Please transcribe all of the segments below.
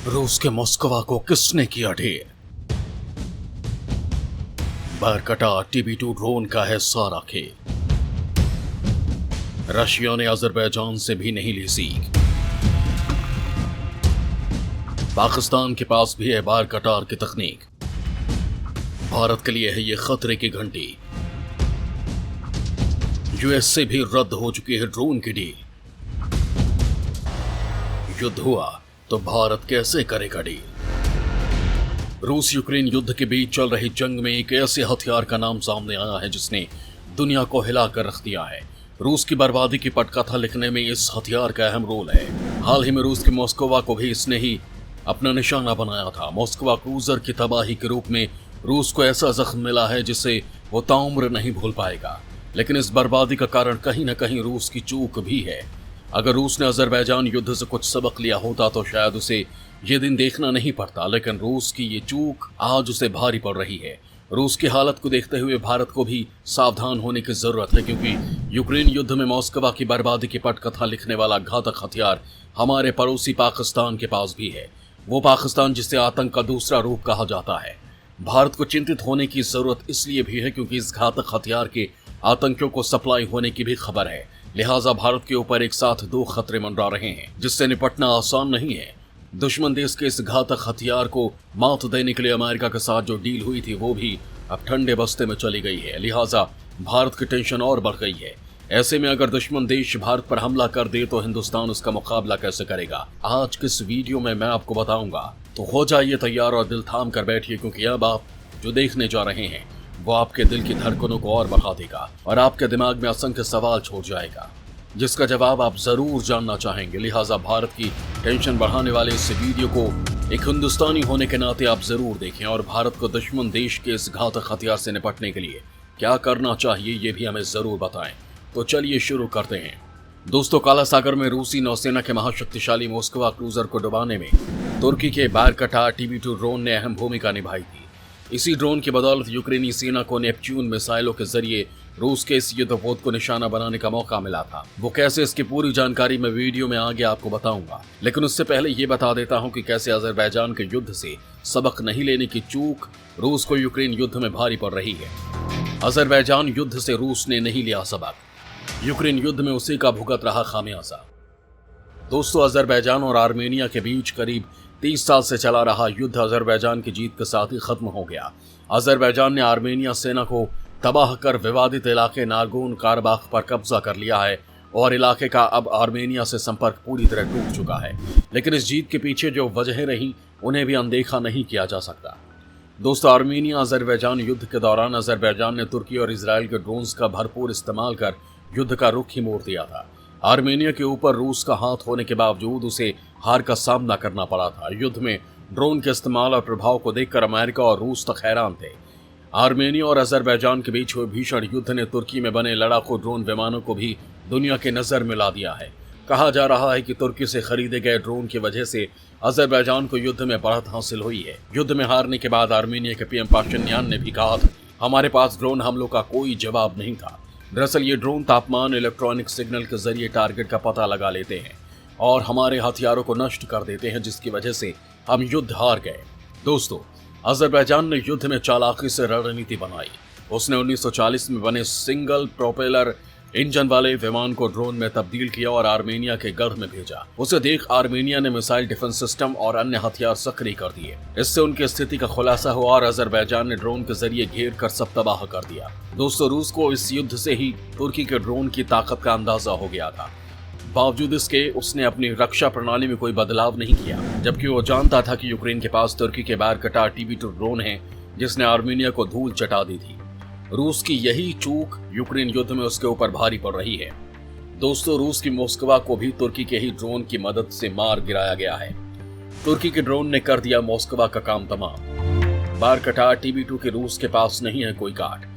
रूस के मॉस्को को किसने किया ढेर? बारकटा TB2 ड्रोन का है सारा खेल। रशिया ने अजरबैजान से भी नहीं ली सीख। पाकिस्तान के पास भी है बारकटार की तकनीक। भारत के लिए है ये खतरे की घंटी। यूएस से भी रद्द हो चुकी है ड्रोन की डील। युद्ध हुआ तो भारत कैसे करेगा डील? रूस यूक्रेन युद्ध के बीच चल रही जंग में एक ऐसे हथियार का नाम सामने आया है जिसने दुनिया को हिलाकर रख दिया है। रूस की बर्बादी की पटकथा लिखने में इस हथियार का अहम रोल है। हाल ही में रूस के मॉस्को को भी इसने ही अपना निशाना बनाया था। मॉस्को क्रूजर की तबाही के रूप में रूस को ऐसा जख्म मिला है जिसे वो ताउम्र नहीं भूल पाएगा। लेकिन इस बर्बादी का कारण कहीं न कहीं रूस की चूक भी है। अगर रूस ने अजरबैजान युद्ध से कुछ सबक लिया होता तो शायद उसे ये दिन देखना नहीं पड़ता, लेकिन रूस की ये चूक आज उसे भारी पड़ रही है। रूस की हालत को देखते हुए भारत को भी सावधान होने की जरूरत है, क्योंकि यूक्रेन युद्ध में मॉस्को की बर्बादी की पटकथा लिखने वाला घातक हथियार हमारे पड़ोसी पाकिस्तान के पास भी है। वो पाकिस्तान जिसे आतंक का दूसरा रूप कहा जाता है। भारत को चिंतित होने की जरूरत इसलिए भी है क्योंकि इस घातक हथियार के आतंकियों को सप्लाई होने की भी खबर है। लिहाजा भारत के ऊपर एक साथ दो खतरे मंडरा रहे हैं जिससे निपटना आसान नहीं है। दुश्मन देश के इस घातक हथियार को मात देने के लिए अमेरिका के साथ जो डील हुई थी वो भी अब ठंडे बस्ते में चली गई है। लिहाजा भारत की टेंशन और बढ़ गई है। ऐसे में अगर दुश्मन देश भारत पर हमला कर दे तो हिंदुस्तान उसका मुकाबला कैसे करेगा? आज के इस वीडियो में मैं आपको बताऊंगा, तो हो जाइए तैयार और दिल थाम कर बैठिए, क्योंकि अब आप जो देखने जा रहे हैं वो आपके दिल की धड़कनों को और बढ़ा देगा और आपके दिमाग में असंख्य सवाल छोड़ जाएगा जिसका जवाब आप जरूर जानना चाहेंगे। लिहाजा भारत की टेंशन बढ़ाने वाले इस वीडियो को एक हिंदुस्तानी होने के नाते आप जरूर देखें और भारत को दुश्मन देश के इस घातक हथियार से निपटने के लिए क्या करना चाहिए ये भी हमें जरूर बताएं। तो चलिए शुरू करते हैं। दोस्तों, काला सागर में रूसी नौसेना के महाशक्तिशाली मॉस्को क्रूजर को डुबाने में तुर्की के बारकटा TB2 ड्रोन ने अहम भूमिका निभाई थी। इसी ड्रोन की बदौलत यूक्रेनी सेना को नेपच्यून मिसाइलों के जरिए रूस के इस युद्धपोत को निशाना बनाने का मौका मिला था। वो कैसे, इसकी पूरी जानकारी मैं वीडियो में आगे आपको बताऊंगा, लेकिन उससे पहले ये बता देता हूं कि कैसे अजरबैजान के युद्ध से सबक नहीं लेने की चूक रूस को यूक्रेन युद्ध में भारी पड़ रही है। अजरबैजान युद्ध से रूस ने नहीं लिया सबक, यूक्रेन युद्ध में उसी का भुगत रहा खामियाजा। दोस्तों, अजरबैजान और आर्मेनिया के बीच करीब 30 साल से चला रहा युद्ध अजरबैजान की जीत के साथ ही खत्म हो गया। अजरबैजान ने आर्मेनिया सेना को तबाह कर विवादित इलाके नागोर्नो कराबाख पर कब्जा कर लिया है और इलाके का अब आर्मेनिया से संपर्क पूरी तरह टूट चुका है। लेकिन इस जीत के पीछे जो वजहें रहीं उन्हें भी अनदेखा नहीं किया जा सकता। दोस्तों, आर्मेनिया अजरबैजान युद्ध के दौरान अजरबैजान ने तुर्की और इजराइल के ड्रोन्स का भरपूर इस्तेमाल कर युद्ध का रुख ही मोड़ दिया था। आर्मेनिया के ऊपर रूस का हाथ होने के बावजूद उसे हार का सामना करना पड़ा था। युद्ध में ड्रोन के इस्तेमाल और प्रभाव को देखकर अमेरिका और रूस तक हैरान थे। आर्मेनिया और अजरबैजान के बीच हुए भीषण युद्ध ने तुर्की में बने लड़ाकू ड्रोन विमानों को भी दुनिया के नजर में ला दिया है। कहा जा रहा है कि तुर्की से खरीदे गए ड्रोन की वजह से अजरबैजान को युद्ध में बढ़त हासिल हुई है। युद्ध में हारने के बाद आर्मेनिया के PM पाशिन्यान ने भी कहा था, हमारे पास ड्रोन हमलों का कोई जवाब नहीं था। दरअसल ये ड्रोन तापमान इलेक्ट्रॉनिक सिग्नल के जरिए टारगेट का पता लगा लेते हैं और हमारे हथियारों को नष्ट कर देते हैं, जिसकी वजह से हम युद्ध हार गए। दोस्तों, अजरबैजान ने युद्ध में चालाकी से रणनीति बनाई। उसने 1940 में बने सिंगल प्रोपेलर इंजन वाले विमान को ड्रोन में तब्दील किया और आर्मेनिया के गढ़ में भेजा। उसे देख आर्मेनिया ने मिसाइल डिफेंस सिस्टम और अन्य हथियार सक्रिय कर दिए। इससे उनकी स्थिति का खुलासा हुआ और अजरबैजान ने ड्रोन के जरिए घेर कर सब तबाह कर दिया। दोस्तों, रूस को इस युद्ध से ही तुर्की के ड्रोन की ताकत का अंदाजा हो गया था। बावजूद इसके उसने अपनी रक्षा प्रणाली में कोई बदलाव नहीं किया, जबकि वो जानता था कि यूक्रेन के पास तुर्की के बारकटा TB2 ड्रोन है जिसने आर्मेनिया को धूल चटा दी थी। रूस की यही चूक यूक्रेन युद्ध में उसके ऊपर भारी पड़ रही है। दोस्तों, रूस की मॉस्को को भी तुर्की के ही ड्रोन की मदद से मार गिराया गया है। तुर्की के ड्रोन ने कर दिया मॉस्को का काम तमाम। बारकटा TB2 के रूस के पास नहीं है कोई काट।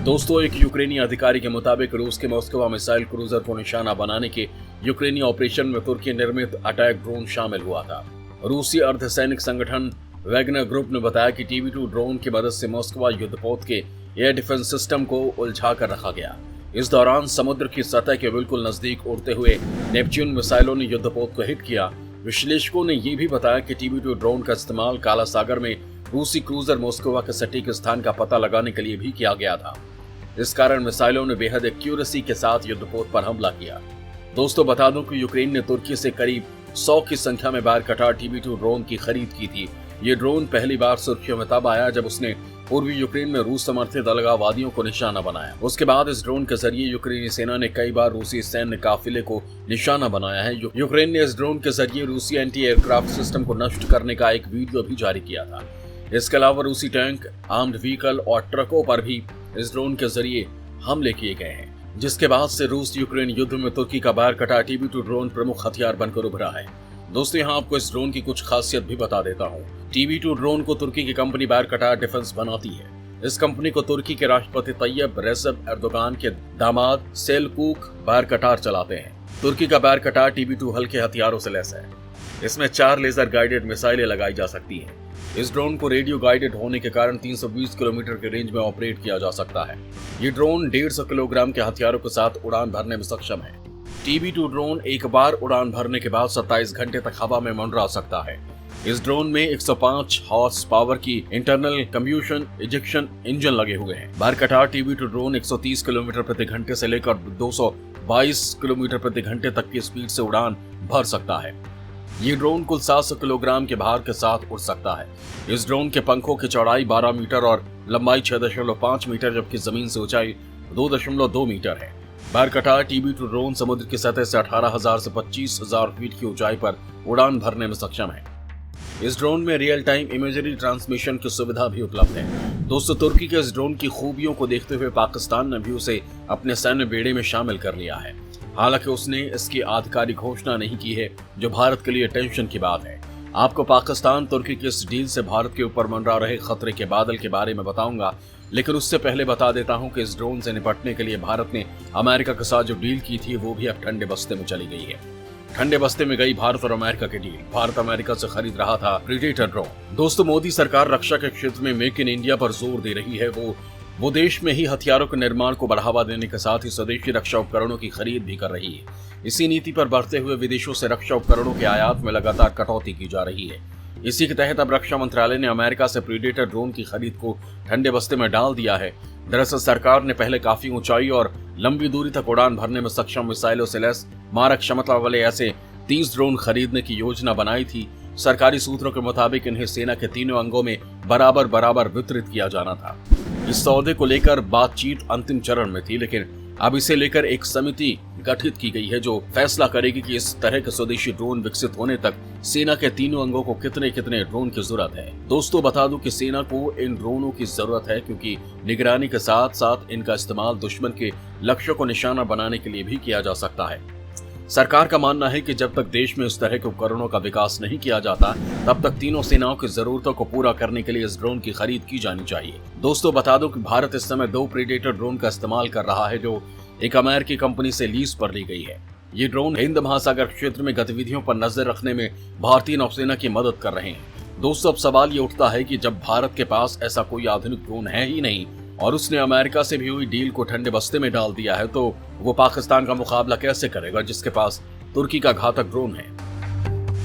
दोस्तों, एक यूक्रेनी अधिकारी के मुताबिक रूस के मॉस्को मिसाइल क्रूजर को निशाना बनाने के यूक्रेनी ऑपरेशन में तुर्की निर्मित अटैक ड्रोन शामिल हुआ था। रूसी अर्धसैनिक संगठन वैगनर ग्रुप ने बताया कि TB2 ड्रोन की मदद से मॉस्को युद्धपोत के एयर डिफेंस सिस्टम को उलझा कर रखा गया। इस दौरान समुद्र की सतह के बिल्कुल नजदीक उड़ते हुए नेपच्यून मिसाइलों ने युद्धपोत को हिट किया, विश्लेषकों ने यह भी बताया कि TB2 ड्रोन का इस्तेमाल काला सागर में रूसी क्रूजर मॉस्कोवा के सटीक स्थान का पता लगाने के लिए भी किया गया था। इस कारण मिसाइलों ने बेहद एक्यूरेसी के साथ युद्धपोत पर हमला किया। दोस्तों बता दूं कि यूक्रेन ने तुर्की से करीब 100 की संख्या में बारकटार TB2 ड्रोन की खरीद की थी। ये ड्रोन पहली बार सुर्खियों में तब आया जब उसने पूर्वी यूक्रेन में रूस समर्थित अलगाववादियों को निशाना बनाया। उसके बाद इस ड्रोन के जरिए यूक्रेनी सेना ने कई बार रूसी सैन्य काफिले को निशाना बनाया है। यूक्रेन ने इस ड्रोन के जरिए रूसी एंटी एयरक्राफ्ट सिस्टम को नष्ट करने का एक वीडियो भी जारी किया था। इसके अलावा रूसी टैंक, आर्म्ड व्हीकल और ट्रकों पर भी इस ड्रोन के जरिए हमले किए गए हैं, जिसके बाद से रूस यूक्रेन युद्ध में तुर्की का बारकटार TB2 ड्रोन प्रमुख हथियार बनकर उभरा है। दोस्तों यहाँ आपको इस ड्रोन की कुछ खासियत भी बता देता हूँ। TB2 ड्रोन को तुर्की की कंपनी बारकटार डिफेंस बनाती है। इस कंपनी को तुर्की के राष्ट्रपति तैयब रेसेप एर्दोगान के दामाद सेलकूक बारकटार चलाते हैं। तुर्की का बारकटार TB2 हल्के हथियारों से लैस है। इसमें 4 लेजर गाइडेड मिसाइलें लगाई जा सकती हैं। इस ड्रोन को रेडियो गाइडेड होने के कारण 320 किलोमीटर के रेंज में ऑपरेट किया जा सकता है। ये ड्रोन 150 किलोग्राम के हथियारों के साथ उड़ान भरने में सक्षम है। TB2 ड्रोन एक बार उड़ान भरने के बाद 27 घंटे तक हवा में मंडरा सकता है। इस ड्रोन में 105 हॉर्स पावर की इंटरनल कंबशन इंजेक्शन इंजन लगे हुए हैं। बारकटार TB2 ड्रोन 130 किलोमीटर प्रति घंटे से लेकर 222 किलोमीटर प्रति घंटे तक की स्पीड से उड़ान भर सकता है। ये ड्रोन कुल 700 किलोग्राम के भार के साथ उड़ सकता है। इस ड्रोन के पंखों की चौड़ाई 12 मीटर और लंबाई 6.5 मीटर, जबकि जमीन से ऊंचाई 2.2 मीटर है। बारकटार TB2 ड्रोन समुद्र की सतह से 18,000 से 25,000 फीट की ऊंचाई पर उड़ान भरने में सक्षम है। इस ड्रोन में रियल टाइम इमेजरी ट्रांसमिशन की सुविधा भी उपलब्ध है। दोस्तों तुर्की के इस ड्रोन की खूबियों को देखते हुए पाकिस्तान ने भी उसे अपने सैन्य बेड़े में शामिल कर लिया है। हालांकि उसने इसकी आधिकारिक घोषणा नहीं की है, जो भारत के लिए टेंशन की बात है। आपको पाकिस्तान तुर्की की इस डील से भारत के ऊपर मंडरा रहे खतरे के बादल के बारे में बताऊंगा, लेकिन उससे पहले बता देता हूं कि इस ड्रोन से निपटने के लिए भारत ने अमेरिका के साथ जो डील की थी वो भी अब ठंडे बस्ते में चली गई है। ठंडे बस्ते में गई भारत और अमेरिका की डील। भारत अमेरिका से खरीद रहा था प्रीडेटर ड्रोन। दोस्तों मोदी सरकार रक्षा के क्षेत्र में मेक इन इंडिया पर जोर दे रही है। वो देश में ही हथियारों के निर्माण को बढ़ावा देने के साथ ही स्वदेशी रक्षा उपकरणों की खरीद भी कर रही है। इसी नीति पर बढ़ते हुए विदेशों से रक्षा उपकरणों के आयात में लगातार कटौती की जा रही है। इसी के तहत अब रक्षा मंत्रालय ने अमेरिका से प्रीडेटर ड्रोन की खरीद को ठंडे बस्ते में डाल दिया है। दरअसल सरकार ने पहले काफी ऊंचाई और लंबी दूरी तक उड़ान भरने में सक्षम मिसाइलों से लैस मारक क्षमता वाले ऐसे 30 ड्रोन खरीदने की योजना बनाई थी। सरकारी सूत्रों के मुताबिक इन्हें सेना के तीनों अंगों में बराबर वितरित किया जाना था। इस सौदे को लेकर बातचीत अंतिम चरण में थी, लेकिन अब इसे लेकर एक समिति गठित की गई है जो फैसला करेगी कि इस तरह के स्वदेशी ड्रोन विकसित होने तक सेना के तीनों अंगों को कितने ड्रोन की जरूरत है। दोस्तों बता दूं कि सेना को इन ड्रोनों की जरूरत है क्योंकि निगरानी के साथ साथ इनका इस्तेमाल दुश्मन के लक्ष्यों को निशाना बनाने के लिए भी किया जा सकता है। सरकार का मानना है कि जब तक देश में इस तरह के उपकरणों का विकास नहीं किया जाता, तब तक तीनों सेनाओं की जरूरतों को पूरा करने के लिए इस ड्रोन की खरीद की जानी चाहिए। दोस्तों बता दूं कि भारत इस समय 2 प्रीडेटर ड्रोन का इस्तेमाल कर रहा है, जो एक अमेरिकी कंपनी से लीज पर ली गई है। ये ड्रोन हिंद महासागर क्षेत्र में गतिविधियों पर नजर रखने में भारतीय नौसेना की मदद कर रहे हैं। दोस्तों अब सवाल ये उठता है कि जब भारत के पास ऐसा कोई आधुनिक ड्रोन है ही नहीं और उसने अमेरिका से भी हुई डील को ठंडे बस्ते में डाल दिया है, तो वो पाकिस्तान का मुकाबला कैसे करेगा जिसके पास तुर्की का घातक ड्रोन है।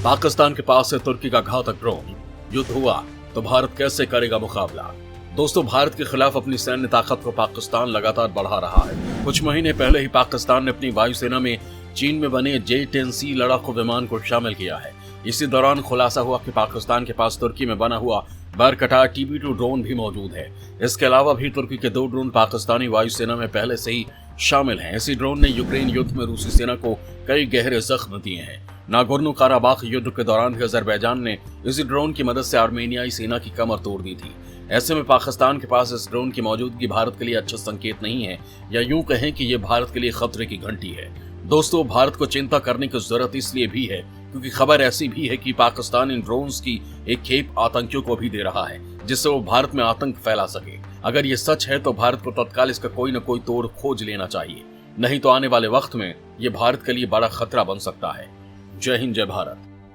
पाकिस्तान के पास है तुर्की का घातक ड्रोन। युद्ध हुआ तो भारत कैसे करेगा मुकाबला। दोस्तों भारत के खिलाफ अपनी सैन्य ताकत को पाकिस्तान लगातार बढ़ा रहा है। कुछ महीने पहले ही पाकिस्तान ने अपनी वायुसेना में चीन में बने J-10C लड़ाकू विमान को शामिल किया है। इसी दौरान खुलासा हुआ कि पाकिस्तान के पास तुर्की में बना हुआ बारकटार TB2 ड्रोन भी मौजूद है। इसके अलावा भी तुर्की के 2 ड्रोन पाकिस्तानी वायुसेना में पहले से ही शामिल हैं। इसी ड्रोन ने यूक्रेन युद्ध में रूसी सेना को कई गहरे जख्म दिए हैं। नागोर्नो काराबाख युद्ध के दौरान भी अजरबैजान ने इसी ड्रोन की मदद से आर्मेनियाई सेना की कमर तोड़ दी थी। ऐसे में पाकिस्तान के पास इस ड्रोन की मौजूदगी भारत के लिए अच्छा संकेत नहीं है, या यूं कहें कि ये भारत के लिए खतरे की घंटी है। दोस्तों भारत को चिंता करने की जरूरत इसलिए भी है क्योंकि खबर ऐसी भी है कि पाकिस्तान इन ड्रोन्स की एक खेप आतंकियों को भी दे रहा है, जिससे वो भारत में आतंक फैला सके। अगर ये सच है तो भारत को तत्काल इसका कोई न कोई तोड़ खोज लेना चाहिए, नहीं तो आने वाले वक्त में ये भारत के लिए बड़ा खतरा बन सकता है। जय हिंद, जय भारत।